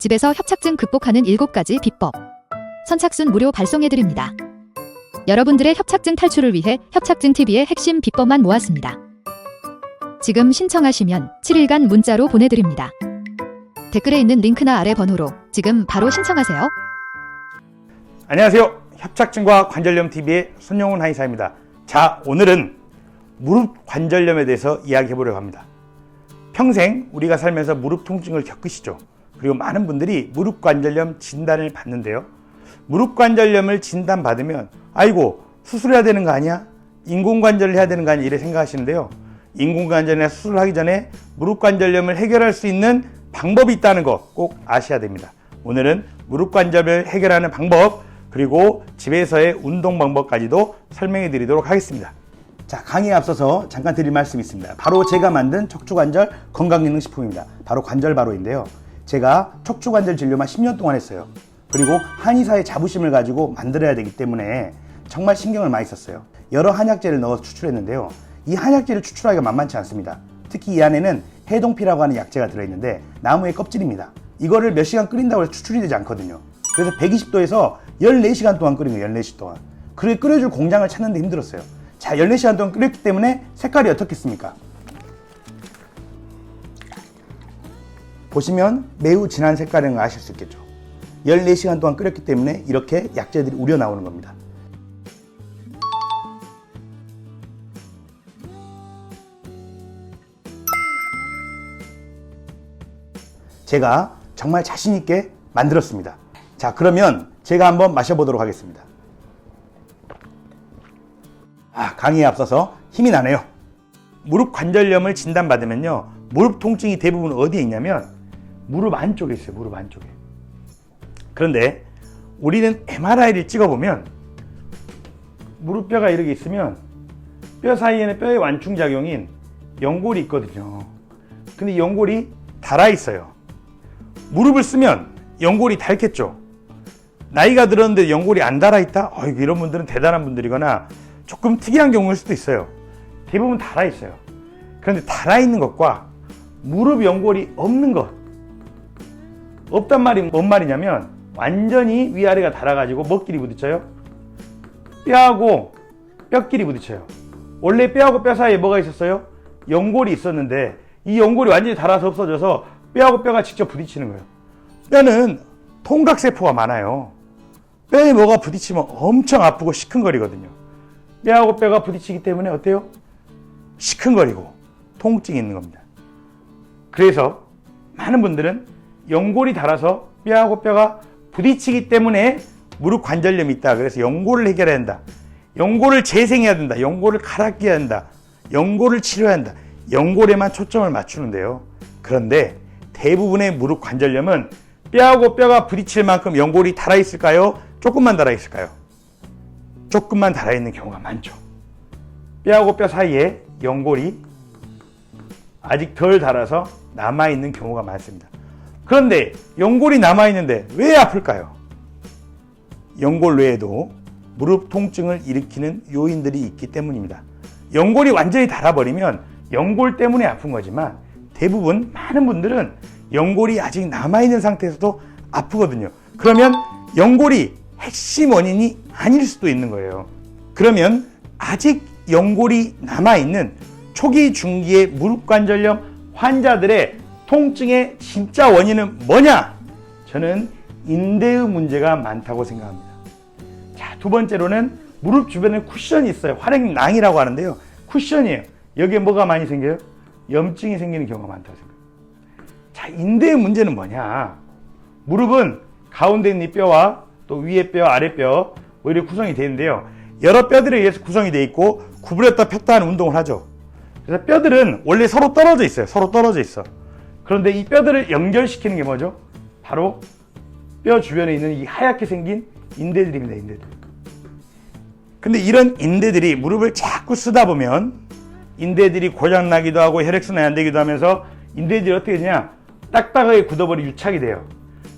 집에서 협착증 극복하는 7가지 비법. 선착순 무료 발송해드립니다. 여러분들의 협착증 탈출을 위해 협착증TV의 핵심 비법만 모았습니다. 지금 신청하시면 7일간 문자로 보내드립니다. 댓글에 있는 링크나 아래 번호로 지금 바로 신청하세요. 안녕하세요. 협착증과 관절염TV의 손영훈 한의사입니다. 자, 오늘은 무릎 관절염에 대해서 이야기해 보려고 합니다. 평생 우리가 살면서 무릎 통증을 겪으시죠. 그리고 많은 분들이 무릎 관절염 진단을 받는데요. 무릎 관절염을 진단받으면 아이고 수술해야 되는 거 아니야? 인공관절을 해야 되는 거 아니야? 이래 생각하시는데요. 인공관절이나 수술을 하기 전에 무릎 관절염을 해결할 수 있는 방법이 있다는 거 꼭 아셔야 됩니다. 오늘은 무릎 관절염을 해결하는 방법, 그리고 집에서의 운동 방법까지도 설명해 드리도록 하겠습니다. 자, 강의에 앞서서 잠깐 드릴 말씀이 있습니다. 바로 제가 만든 척추관절 건강기능식품입니다. 바로 관절바로인데요. 제가 척추관절 진료만 10년 동안 했어요. 그리고 한의사의 자부심을 가지고 만들어야 되기 때문에 정말 신경을 많이 썼어요. 여러 한약재를 넣어서 추출했는데요. 이 한약재를 추출하기가 만만치 않습니다. 특히 이 안에는 해동피라고 하는 약재가 들어있는데 나무의 껍질입니다. 이거를 몇 시간 끓인다고 해서 추출이 되지 않거든요. 그래서 120도에서 14시간 동안 끓인 거예요. 14시간 동안. 그걸 끓여줄 공장을 찾는데 힘들었어요. 자, 14시간 동안 끓였기 때문에 색깔이 어떻겠습니까? 보시면 매우 진한 색깔인 걸 아실 수 있겠죠. 14시간 동안 끓였기 때문에 이렇게 약재들이 우려 나오는 겁니다. 제가 정말 자신 있게 만들었습니다. 자, 그러면 제가 한번 마셔보도록 하겠습니다. 강의에 앞서서 힘이 나네요. 무릎 관절염을 진단받으면요, 무릎 통증이 대부분 어디에 있냐면 무릎 안쪽에 있어요. 무릎 안쪽에. 그런데 우리는 MRI를 찍어보면 무릎뼈가 이렇게 있으면 뼈 사이에는 뼈의 완충작용인 연골이 있거든요. 근데 연골이 닳아 있어요. 무릎을 쓰면 연골이 닳겠죠. 나이가 들었는데 연골이 안 닳아 있다? 이런 분들은 대단한 분들이거나 조금 특이한 경우일 수도 있어요. 대부분 닳아 있어요. 그런데 닳아 있는 것과 무릎 연골이 없는 것, 없단 말이 뭔 말이냐면 완전히 위아래가 닳아가지고 뭐끼리 부딪혀요? 뼈하고 뼈끼리 부딪혀요. 원래 뼈하고 뼈 사이에 뭐가 있었어요? 연골이 있었는데 이 연골이 완전히 닳아서 없어져서 뼈하고 뼈가 직접 부딪히는 거예요. 뼈는 통각세포가 많아요. 뼈에 뭐가 부딪히면 엄청 아프고 시큰거리거든요. 뼈하고 뼈가 부딪히기 때문에 어때요? 시큰거리고 통증이 있는 겁니다. 그래서 많은 분들은 연골이 닳아서 뼈하고 뼈가 부딪히기 때문에 무릎 관절염이 있다. 그래서 연골을 해결해야 한다. 연골을 재생해야 된다. 연골을 갈아 끼워야 한다. 연골을 치료해야 한다. 연골에만 초점을 맞추는데요. 그런데 대부분의 무릎 관절염은 뼈하고 뼈가 부딪힐 만큼 연골이 닳아있을까요? 조금만 닳아있을까요? 조금만 닳아있는 경우가 많죠. 뼈하고 뼈 사이에 연골이 아직 덜 닳아서 남아있는 경우가 많습니다. 그런데 연골이 남아있는데 왜 아플까요? 연골 외에도 무릎 통증을 일으키는 요인들이 있기 때문입니다. 연골이 완전히 닳아버리면 연골 때문에 아픈 거지만 대부분 많은 분들은 연골이 아직 남아있는 상태에서도 아프거든요. 그러면 연골이 핵심 원인이 아닐 수도 있는 거예요. 그러면 아직 연골이 남아있는 초기 중기의 무릎 관절염 환자들의 통증의 진짜 원인은 뭐냐? 저는 인대의 문제가 많다고 생각합니다. 자, 두 번째로는 무릎 주변에 쿠션이 있어요. 활액낭이라고 하는데요. 쿠션이에요. 여기에 뭐가 많이 생겨요? 염증이 생기는 경우가 많다고 생각해요. 자, 인대의 문제는 뭐냐? 무릎은 가운데 있는 이 뼈와 또 위에 뼈, 아래 뼈 이렇게 구성이 되어 있는데요. 여러 뼈들에 의해서 구성이 되어 있고 구부렸다 폈다 하는 운동을 하죠. 그래서 뼈들은 원래 서로 떨어져 있어요. 서로 떨어져 있어. 그런데 이 뼈들을 연결시키는 게 뭐죠? 바로 뼈 주변에 있는 이 하얗게 생긴 인대들입니다. 인대들. 근데 이런 인대들이 무릎을 자꾸 쓰다 보면 인대들이 고장나기도 하고 혈액순환이 안 되기도 하면서 인대들이 어떻게 되냐? 딱딱하게 굳어버리고 유착이 돼요.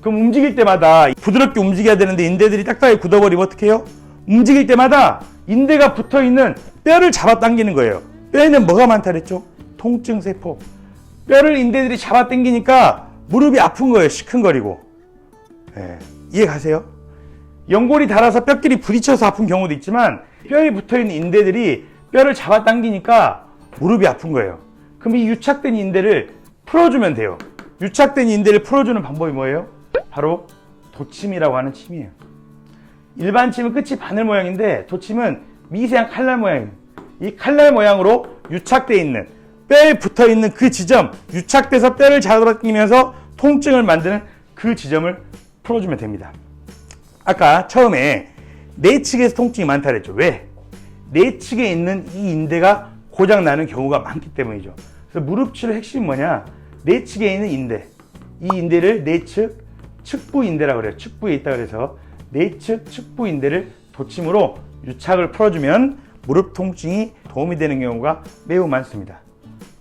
그럼 움직일 때마다 부드럽게 움직여야 되는데 인대들이 딱딱하게 굳어버리면 어떻게 해요? 움직일 때마다 인대가 붙어있는 뼈를 잡아당기는 거예요. 뼈에는 뭐가 많다 그랬죠? 통증세포. 뼈를 인대들이 잡아당기니까 무릎이 아픈 거예요. 시큰거리고. 이해 가세요? 연골이 닳아서 뼈끼리 부딪혀서 아픈 경우도 있지만 뼈에 붙어있는 인대들이 뼈를 잡아당기니까 무릎이 아픈 거예요. 그럼 이 유착된 인대를 풀어주면 돼요. 유착된 인대를 풀어주는 방법이 뭐예요? 바로 도침이라고 하는 침이에요. 일반 침은 끝이 바늘 모양인데 도침은 미세한 칼날 모양이에요. 이 칼날 모양으로 유착되어 있는 뼈에 붙어있는 그 지점, 유착돼서 뼈를 잡아당기면서 통증을 만드는 그 지점을 풀어주면 됩니다. 아까 처음에 내측에서 통증이 많다 그랬죠. 왜? 내측에 있는 이 인대가 고장나는 경우가 많기 때문이죠. 그래서 무릎 치료 핵심이 뭐냐? 내측에 있는 인대, 이 인대를 내측 측부 인대라고 그래요. 측부에 있다 그래서 내측 측부 인대를 도침으로 유착을 풀어주면 무릎 통증이 도움이 되는 경우가 매우 많습니다.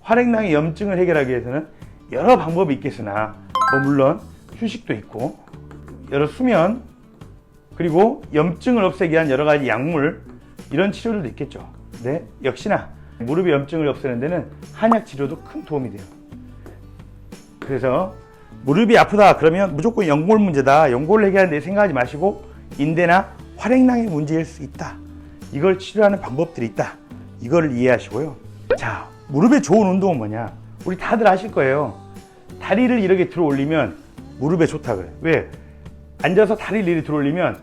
활액낭의 염증을 해결하기 위해서는 여러 방법이 있겠으나 물론 휴식도 있고 여러 수면 그리고 염증을 없애기 위한 여러 가지 약물 이런 치료들도 있겠죠. 근데 역시나 무릎의 염증을 없애는 데는 한약 치료도 큰 도움이 돼요. 그래서 무릎이 아프다 그러면 무조건 연골 문제다, 연골을 해결하는 데 생각하지 마시고 인대나 활액낭의 문제일 수 있다, 이걸 치료하는 방법들이 있다, 이걸 이해하시고요. 자, 무릎에 좋은 운동은 뭐냐? 우리 다들 아실 거예요. 다리를 이렇게 들어 올리면 무릎에 좋다 그래요. 왜? 앉아서 다리를 이렇게 들어 올리면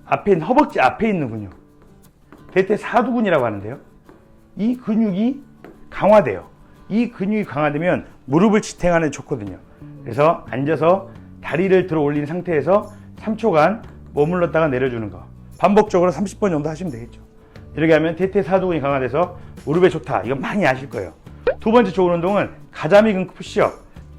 앞에 있는 허벅지 앞에 있는 근육, 대퇴사두근이라고 하는데요. 이 근육이 강화돼요. 이 근육이 강화되면 무릎을 지탱하는 데 좋거든요. 그래서 앉아서 다리를 들어 올린 상태에서 3초간 머물렀다가 내려주는 거 반복적으로 30번 정도 하시면 되겠죠. 이렇게 하면 대퇴사두근이 강화돼서 무릎에 좋다. 이건 많이 아실 거예요. 두 번째 좋은 운동은 가자미근 푸시업.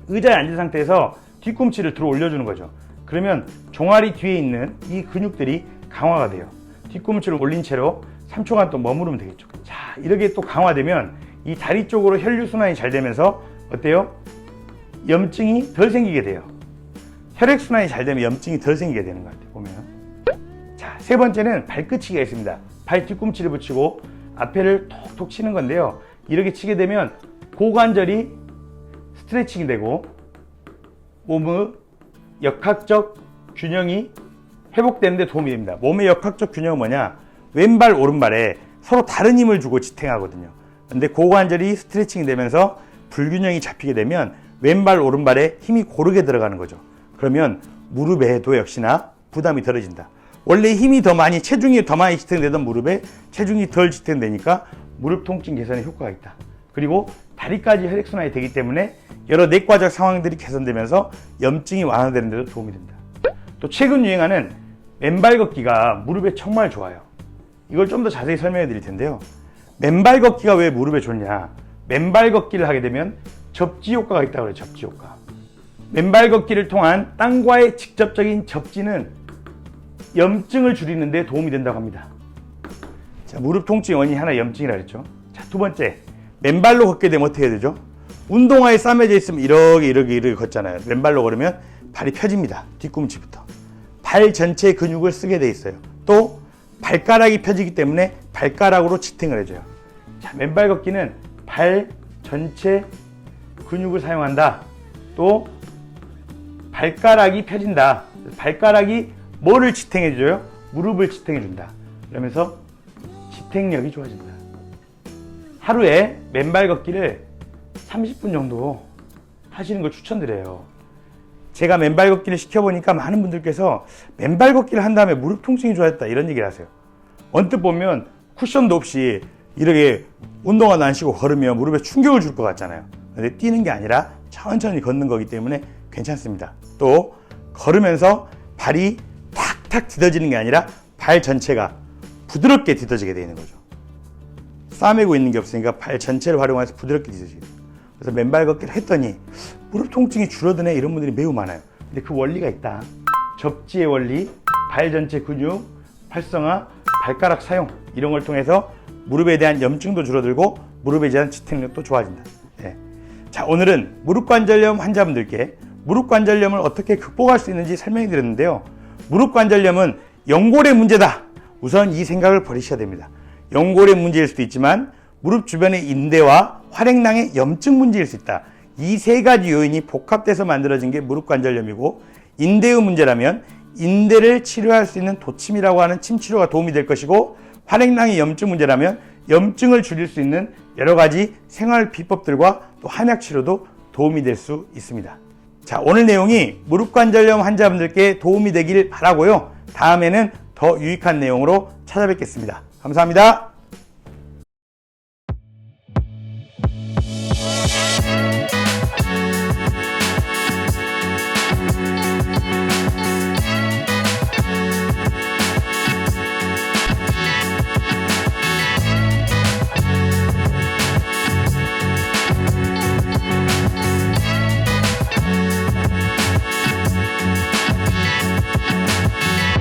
의자에 앉은 상태에서 뒤꿈치를 들어 올려주는 거죠. 그러면 종아리 뒤에 있는 이 근육들이 강화가 돼요. 뒤꿈치를 올린 채로 3초간 또 머무르면 되겠죠. 자, 이렇게 또 강화되면 이 다리 쪽으로 혈류순환이 잘 되면서 어때요? 염증이 덜 생기게 돼요. 혈액순환이 잘 되면 염증이 덜 생기게 되는 것 같아요. 보면. 자, 세 번째는 발끝치기가 있습니다. 발 뒤꿈치를 붙이고 앞에를 톡톡 치는 건데요. 이렇게 치게 되면 고관절이 스트레칭이 되고 몸의 역학적 균형이 회복되는 데 도움이 됩니다. 몸의 역학적 균형은 뭐냐? 왼발 오른발에 서로 다른 힘을 주고 지탱하거든요. 근데 고관절이 스트레칭이 되면서 불균형이 잡히게 되면 왼발 오른발에 힘이 고르게 들어가는 거죠. 그러면 무릎에도 역시나 부담이 덜해진다. 원래 힘이 더 많이, 체중이 더 많이 지탱되던 무릎에 체중이 덜 지탱되니까 무릎 통증 개선에 효과가 있다. 그리고 다리까지 혈액순환이 되기 때문에 여러 내과적 상황들이 개선되면서 염증이 완화되는 데도 도움이 됩니다. 또 최근 유행하는 맨발 걷기가 무릎에 정말 좋아요. 이걸 좀 더 자세히 설명해 드릴 텐데요. 맨발 걷기가 왜 무릎에 좋냐? 맨발 걷기를 하게 되면 접지 효과가 있다고 그래요. 접지 효과. 맨발 걷기를 통한 땅과의 직접적인 접지는 염증을 줄이는 데 도움이 된다고 합니다. 자, 무릎 통증 원인이 하나 염증이라 그랬죠. 자, 두 번째, 맨발로 걷게 되면 어떻게 해야 되죠? 운동화에 싸매져 있으면 이렇게 걷잖아요. 맨발로 걸으면 발이 펴집니다. 뒤꿈치부터. 발 전체 근육을 쓰게 돼 있어요. 또 발가락이 펴지기 때문에 발가락으로 지탱을 해줘요. 자, 맨발 걷기는 발 전체 근육을 사용한다. 또 발가락이 펴진다. 발가락이 뭐를 지탱해줘요? 무릎을 지탱해준다. 그러면서 지탱력이 좋아진다. 하루에 맨발 걷기를 30분 정도 하시는 걸 추천드려요. 제가 맨발 걷기를 시켜보니까 많은 분들께서 맨발 걷기를 한 다음에 무릎 통증이 좋아졌다 이런 얘기를 하세요. 언뜻 보면 쿠션도 없이 이렇게 운동화도 안 신고 걸으면 무릎에 충격을 줄 것 같잖아요. 근데 뛰는 게 아니라 천천히 걷는 거기 때문에 괜찮습니다. 또 걸으면서 발이 탁탁 디뎌지는 게 아니라 발 전체가 부드럽게 디뎌지게 되는 거죠. 싸매고 있는 게 없으니까 발 전체를 활용해서 부드럽게 디뎌지게 돼요. 그래서 맨발 걷기를 했더니 무릎 통증이 줄어드네 이런 분들이 매우 많아요. 근데 그 원리가 있다. 접지의 원리, 발 전체 근육 활성화, 발가락 사용 이런 걸 통해서 무릎에 대한 염증도 줄어들고 무릎에 대한 지탱력도 좋아진다. 네. 자, 오늘은 무릎관절염 환자분들께 무릎관절염을 어떻게 극복할 수 있는지 설명해 드렸는데요. 무릎관절염은 연골의 문제다. 우선 이 생각을 버리셔야 됩니다. 연골의 문제일 수도 있지만 무릎 주변의 인대와 활액낭의 염증 문제일 수 있다. 이 세 가지 요인이 복합돼서 만들어진 게 무릎관절염이고 인대의 문제라면 인대를 치료할 수 있는 도침이라고 하는 침 치료가 도움이 될 것이고, 활액낭이 염증 문제라면 염증을 줄일 수 있는 여러 가지 생활 비법들과 또 한약 치료도 도움이 될 수 있습니다. 자, 오늘 내용이 무릎 관절염 환자분들께 도움이 되길 바라고요. 다음에는 더 유익한 내용으로 찾아뵙겠습니다. 감사합니다.